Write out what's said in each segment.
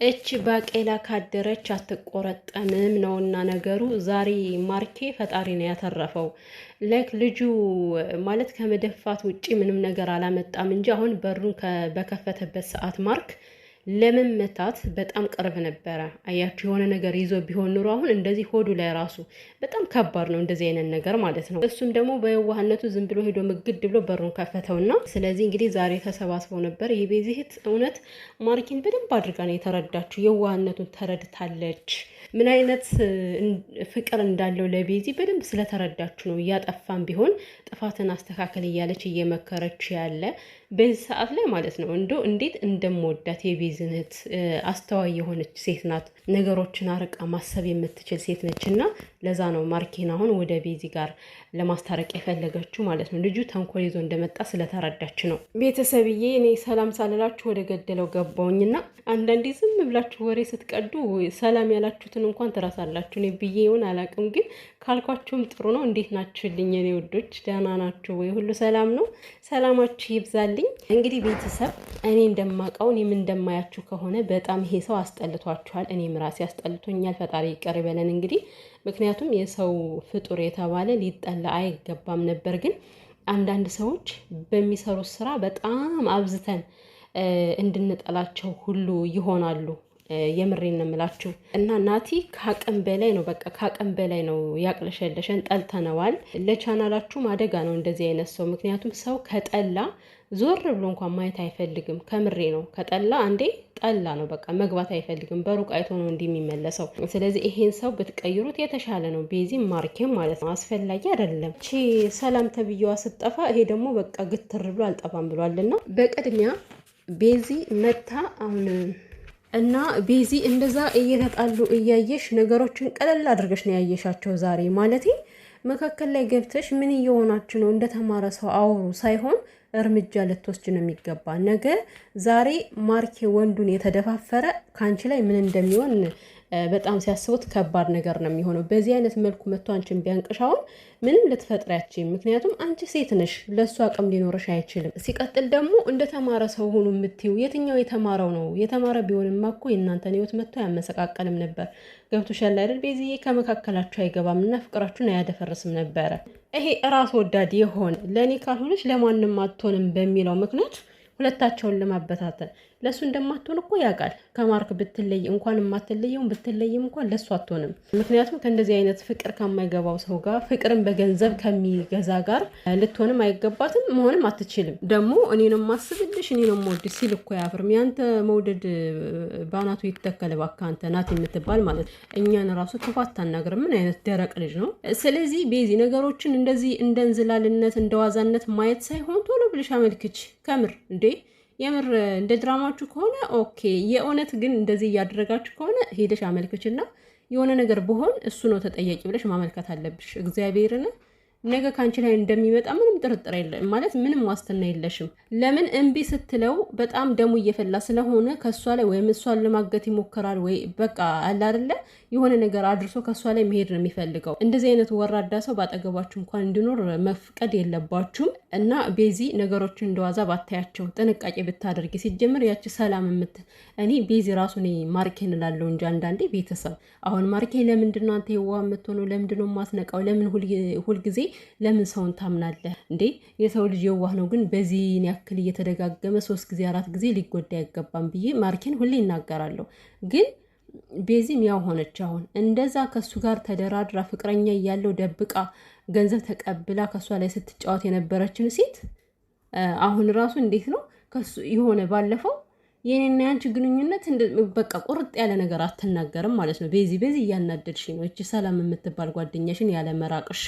እች ባቄላ ካደረች አትቆረጠምም ነውና ነገሩ። ዛሬ ማርኬ ፈጣሪ ነው ያተረፈው። ልጁ ማለት ከመደፋት ውጪ ምንም ነገር አላመጣም እንጂ አሁን በሩን በከፈተበት ሰዓት ማርክ ለመመታት በጣም ቅርብ ነበረ። አያችሁ፣ የሆነ ነገር ይዞ ቢሆን ኑሮ አሁን እንደዚህ ሆዱ ላይ ራሱ በጣም ከባድ ነው እንደዚህ አይነት ነገር ማለት ነው። እሱም ደግሞ በየዋህነቱ ዝም ብሎ ሄዶ ምግድ ብሎ በሩን ከፈተውና፣ ስለዚህ እንግዲህ ዛሬ ተሰባስበው ነበር። የቤዚህት እውነት ማርኪን በደንብ አድርጋ ነው የተረዳችው። የዋህነቱን ተረድታለች። ምን አይነት ፍቅር እንዳለው ለቤዚ በደንብ ስለተረዳችሁ ነው እያጠፋም ቢሆን ጥፋትን አስተካከል እያለች እየመከረች ያለ በዚህ ሰዓት ላይ ማለት ነው። እንዴት እንደምወዳት የቤዚን እህት አስተዋይ የሆነች ሴት ናት። ነገሮችን አርቃ ማሰብ የምትችል ሴት ነች እና ለዛ ነው ማርኬን አሁን ወደ ቤዚ ጋር ለማስታረቅ የፈለገችው ማለት ነው። ልጁ ተንኮል ይዞ እንደመጣ ስለተረዳች ነው። ቤተሰብዬ፣ እኔ ሰላም ሳልላችሁ ወደ ገደለው ገባውኝና አንዳንዴ ዝም ብላችሁ ወሬ ስትቀዱ ሰላም ያላችሁትን እንኳን ትረሳላችሁ። እኔ ብዬ ይሆን አላውቅም፣ ግን ካልኳችሁም ጥሩ ነው። እንዴት ናችሁልኝ የኔ ውዶች? ደህና ናችሁ ወይ? ሁሉ ሰላም ነው? ሰላማችሁ ይብዛልኝ። እንግዲህ ቤተሰብ፣ እኔ እንደማውቀው እኔም እንደማያችሁ ከሆነ በጣም ይሄ ሰው አስጠልቷችኋል። እኔም ራሴ አስጠልቶኛል። ፈጣሪ ይቅር ይበለን እንግዲህ። ምክንያቱም የሰው ፍጡር የተባለ ሊጠላ አይገባም ነበር። ግን አንዳንድ ሰዎች በሚሰሩት ስራ በጣም አብዝተን እንድንጠላቸው ሁሉ ይሆናሉ። የምሬን ነው የምላችሁ። እና ናቲ ከአቅም በላይ ነው፣ በቃ ከአቅም በላይ ነው ያቅለሸለሸን። ጠልተነዋል። ለቻናላችሁም አደጋ ነው እንደዚህ አይነት ሰው። ምክንያቱም ሰው ከጠላ ዞር ብሎ እንኳን ማየት አይፈልግም። ከምሬ ነው። ከጠላ አንዴ ጠላ ነው በቃ፣ መግባት አይፈልግም። በሩቅ አይቶ ነው እንዲህ የሚመለሰው። ስለዚህ ይሄን ሰው ብትቀይሩት የተሻለ ነው። ቤዚም ማርኬም ማለት ነው። አስፈላጊ አይደለም። ሰላም ተብዬዋ ስትጠፋ ይሄ ደግሞ በቃ ግትር ብሎ አልጠፋም ብሏልና በቅድሚያ ቤዚ መታ አሁን እና ቤዚ እንደዛ እየተጣሉ እያየሽ ነገሮችን ቀለል አድርገሽ ነው ያየሻቸው ዛሬ። ማለቴ መካከል ላይ ገብተሽ ምን እየሆናችሁ ነው እንደተማረ ሰው አውሩ ሳይሆን እርምጃ ልትወስድ ነው የሚገባ። ነገ ዛሬ ማርኬ ወንዱን የተደፋፈረ ከአንቺ ላይ ምን እንደሚሆን በጣም ሲያስቡት ከባድ ነገር ነው የሚሆነው። በዚህ አይነት መልኩ መጥቶ አንቺን ቢያንቅሻውን ምንም ልትፈጥሪያችም። ምክንያቱም አንቺ ሴት ነሽ፣ ለእሱ አቅም ሊኖርሽ አይችልም። ሲቀጥል ደግሞ እንደተማረ ሰው ሆኑ የምትይው የትኛው የተማረው ነው? የተማረ ቢሆንማ እኮ የእናንተን ህይወት መጥቶ ያመሰቃቀልም ነበር። ገብቶሻል አይደል? ቤዚዬ ከመካከላችሁ አይገባም እና ፍቅራችሁን አያደፈርስም ነበረ። ይሄ እራስ ወዳድ የሆነ ለእኔ ካልሆነች ለማንም አትሆንም በሚለው ምክንያት ሁለታቸውን ለማበታተን ለሱ እንደማትሆን እኮ ያውቃል። ከማርክ ብትለይ እንኳን የማትለየውን ብትለይም እንኳን ለሱ አትሆንም። ምክንያቱም ከእንደዚህ አይነት ፍቅር ከማይገባው ሰው ጋር ፍቅርን በገንዘብ ከሚገዛ ጋር ልትሆንም አይገባትም፣ መሆንም አትችልም። ደግሞ እኔንም ማስብልሽ እኔንም ወድሽ ሲል እኮ ያፍርም። ያንተ መውደድ ባናቱ ይተከል እባክህ አንተ ናት የምትባል ማለት እኛን ራሱ ክፋት ታናግር። ምን አይነት ደረቅ ልጅ ነው? ስለዚህ ቤዚ ነገሮችን እንደዚህ እንደ እንዝላልነት እንደ ዋዛነት ማየት ሳይሆን ቶሎ ብልሽ አመልክች። ከምር እንዴ የምር እንደ ድራማችሁ ከሆነ ኦኬ። የእውነት ግን እንደዚህ እያደረጋችሁ ከሆነ ሄደሽ አመልክችና የሆነ ነገር ብሆን እሱ ነው ተጠያቂ ብለሽ ማመልከት አለብሽ። እግዚአብሔርን ነገ ካንቺ ላይ እንደሚመጣ ምንም ጥርጥር የለም። ማለት ምንም ዋስትና የለሽም። ለምን እምቢ ስትለው በጣም ደሙ እየፈላ ስለሆነ ከሷ ላይ ወይም እሷን ለማገት ይሞክራል ወይ በቃ አለ አይደለ የሆነ ነገር አድርሶ ከሷ ላይ መሄድ ነው የሚፈልገው። እንደዚህ አይነት ወራዳ ሰው ባጠገባችሁ እንኳን እንዲኖር መፍቀድ የለባችሁም። እና ቤዚ ነገሮችን እንደዋዛ ባታያቸው፣ ጥንቃቄ ብታደርጊ። ሲጀምር ያቺ ሰላም እኔ ቤዚ ራሱ እኔ ማርኬን እላለሁ እንጂ አንዳንዴ ቤተሰብ አሁን ማርኬ ለምንድነው አንተ የዋህ የምትሆነው? ለምንድነው ማስነቃው? ለምን ሁልጊዜ ለምን ሰውን ታምናለህ እንዴ? የሰው ልጅ የዋህ ነው፣ ግን በዚህን ያክል እየተደጋገመ 3 ጊዜ 4 ጊዜ ሊጎዳ አይገባም ብዬ ማርኬን ሁሌ ይናገራለሁ። ግን ቤዚም ያው ሆነች። አሁን እንደዛ ከሱ ጋር ተደራድራ ፍቅረኛ እያለው ደብቃ ገንዘብ ተቀብላ ከሷ ላይ ስትጫወት የነበረችን ሴት አሁን ራሱ እንዴት ነው ከሱ የሆነ ባለፈው የኔና ያንቺ ግንኙነት በቃ ቁርጥ ያለ ነገር አትናገርም ማለት ነው። ቤዚ እያናደድሽ ነው። እቺ ሰላም የምትባል ጓደኛሽን ያለ መራቅሽ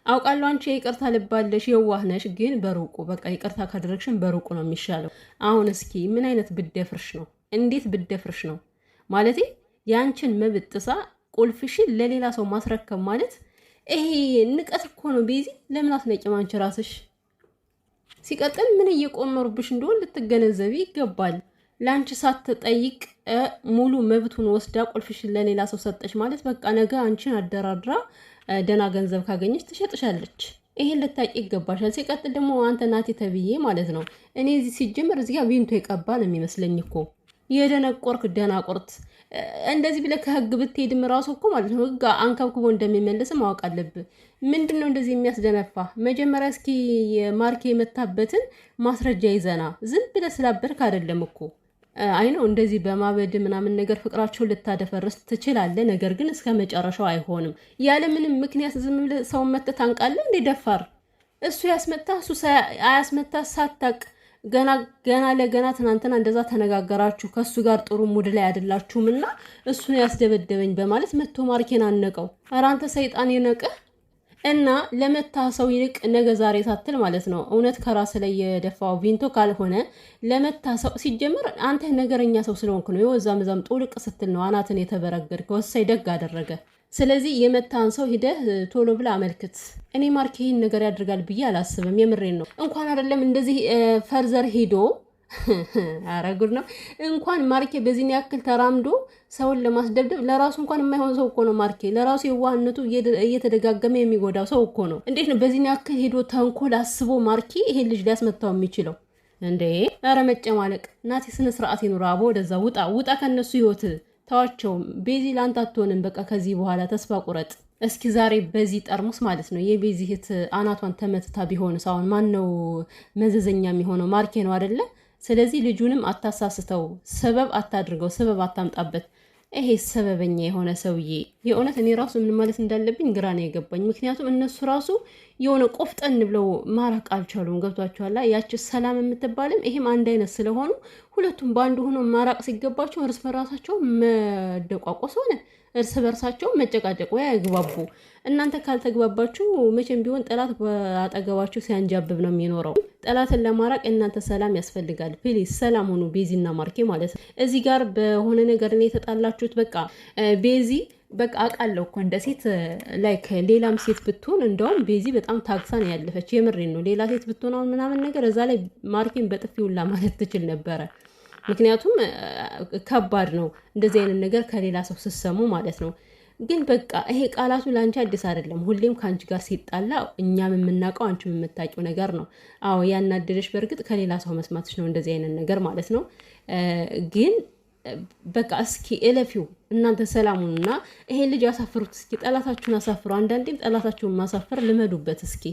አውቃለሁ። አንቺ ይቅርታ ልባለሽ የዋህ ነሽ፣ ግን በሩቁ በቃ ይቅርታ ካደረግሽን በሩቁ ነው የሚሻለው። አሁን እስኪ ምን አይነት ብደፍርሽ ነው? እንዴት ብደፍርሽ ነው? ማለቴ ያንቺን መብት ጥሳ ቁልፍሽን ለሌላ ሰው ማስረከብ ማለት ይሄ ንቀት እኮ ነው። ቤዚ ለምን አትነቂም አንቺ ራስሽ? ሲቀጥል ምን እየቆመሩብሽ እንደሆነ ልትገነዘቢ ይገባል። ላንቺ ሳትጠይቅ ሙሉ መብቱን ወስዳ ቁልፍሽን ለሌላ ሰው ሰጠች ማለት በቃ ነገ አንቺን አደራድራ ደና ገንዘብ ካገኘች ትሸጥሻለች። ይሄን ልታቂ ይገባሻል። ሲቀጥል ደግሞ አንተ ናቲ ተብዬ ማለት ነው። እኔ እዚህ ሲጀምር እዚህ ጋር ቪንቶ የቀባ ነው የሚመስለኝ እኮ የደነቆርክ ደናቁርት እንደዚህ ብለህ ከህግ ብትሄድም ራሱ እኮ ማለት ነው ህግ አንከብክቦ እንደሚመልስ ማወቅ አለብህ። ምንድን ነው እንደዚህ የሚያስደነፋ? መጀመሪያ እስኪ ማርኬ የመታበትን ማስረጃ ይዘና ዝም ብለህ ስላበርክ አይደለም እኮ አይ ነው እንደዚህ በማበድ ምናምን ነገር ፍቅራቸውን ልታደፈርስ ትችላለህ። ነገር ግን እስከ መጨረሻው አይሆንም። ያለ ምንም ምክንያት ዝም ብለህ ሰውን መተህ ታንቃለህ እንዴ? ደፋር እሱ ያስመታ እሱ አያስመታ ሳታቅ ገና ለገና ትናንትና እንደዛ ተነጋገራችሁ። ከሱ ጋር ጥሩ ሙድ ላይ አይደላችሁም እና እሱን ያስደበደበኝ በማለት መቶ ማርኬን አነቀው። ኧረ አንተ ሰይጣን ይነቅህ እና ለመታ ሰው ይልቅ ነገ ዛሬ ሳትል ማለት ነው። እውነት ከራስ ላይ የደፋው ቪንቶ ካልሆነ ለመታ ሰው ሲጀምር አንተ ነገረኛ ሰው ስለሆንክ ነው። የወዛም ዛም ጦልቅ ስትል ነው አናትን የተበረገድክ። ወሳይ ደግ አደረገ። ስለዚህ የመታን ሰው ሂደህ ቶሎ ብላ አመልክት። እኔ ማርኬ ይህን ነገር ያደርጋል ብዬ አላስብም። የምሬን ነው። እንኳን አይደለም እንደዚህ ፈርዘር ሄዶ አረጉድ ነው። እንኳን ማርኬ በዚህን ያክል ተራምዶ ሰውን ለማስደብደብ ለራሱ እንኳን የማይሆን ሰው እኮ ነው። ማርኬ ለራሱ የዋህነቱ እየተደጋገመ የሚጎዳው ሰው እኮ ነው። እንዴት ነው በዚህን ያክል ሄዶ ተንኮል አስቦ ማርኬ ይሄን ልጅ ሊያስመታው የሚችለው እንዴ? ኧረ መጨማለቅ ናቲ፣ ስነ ስርዓት ይኑር። አቦ ወደዛ ውጣ ከነሱ ህይወት ተዋቸው። ቤዚ ላንተ አትሆንም። በቃ ከዚህ በኋላ ተስፋ ቁረጥ። እስኪ ዛሬ በዚህ ጠርሙስ ማለት ነው የቤዚ እህት አናቷን ተመትታ ቢሆን ሳሁን ማን ነው መዘዘኛ የሚሆነው? ማርኬ ነው አይደለ? ስለዚህ ልጁንም አታሳስተው፣ ሰበብ አታድርገው፣ ሰበብ አታምጣበት። ይሄ ሰበበኛ የሆነ ሰውዬ የእውነት እኔ ራሱ ምን ማለት እንዳለብኝ ግራ ነው የገባኝ። ምክንያቱም እነሱ ራሱ የሆነ ቆፍጠን ብለው ማራቅ አልቻሉም። ገብቷቸዋላ። ያቺ ሰላም የምትባልም ይሄም አንድ አይነት ስለሆኑ ሁለቱም በአንድ ሆኖ ማራቅ ሲገባቸው እርስ በራሳቸው መደቋቆስ ሆነ፣ እርስ በርሳቸው መጨቃጨቅ ወይ አይግባቡ። እናንተ ካልተግባባችሁ መቼም ቢሆን ጠላት በአጠገባችሁ ሲያንጃብብ ነው የሚኖረው። ጠላትን ለማራቅ እናንተ ሰላም ያስፈልጋል። ፕሊዝ ሰላም ሆኑ። ቤዚና ማርኬ ማለት ነው። እዚህ ጋር በሆነ ነገር ነው የተጣላችሁት። በቃ ቤዚ በቃ አውቃለሁ እኮ እንደ ሴት ላይክ ሌላም ሴት ብትሆን እንደውም ቤዚ በጣም ታግሳ ነው ያለፈች። የምሬን ነው። ሌላ ሴት ብትሆን አሁን ምናምን ነገር እዛ ላይ ማርኬን በጥፊ ሁላ ማለት ትችል ነበረ። ምክንያቱም ከባድ ነው እንደዚህ አይነት ነገር ከሌላ ሰው ስሰሙ ማለት ነው። ግን በቃ ይሄ ቃላቱ ለአንቺ አዲስ አይደለም። ሁሌም ከአንቺ ጋር ሲጣላ እኛም የምናውቀው አንቺም የምታውቂው ነገር ነው። አዎ ያናደደሽ በእርግጥ ከሌላ ሰው መስማትሽ ነው እንደዚህ አይነት ነገር ማለት ነው። ግን በቃ እስኪ እለፊው እናንተ ሰላሙንና ይሄን ልጅ ያሳፍሩት። እስኪ ጠላታችሁን አሳፍሩ። አንዳንዴም ጠላታችሁን ማሳፈር ልመዱበት እስኪ።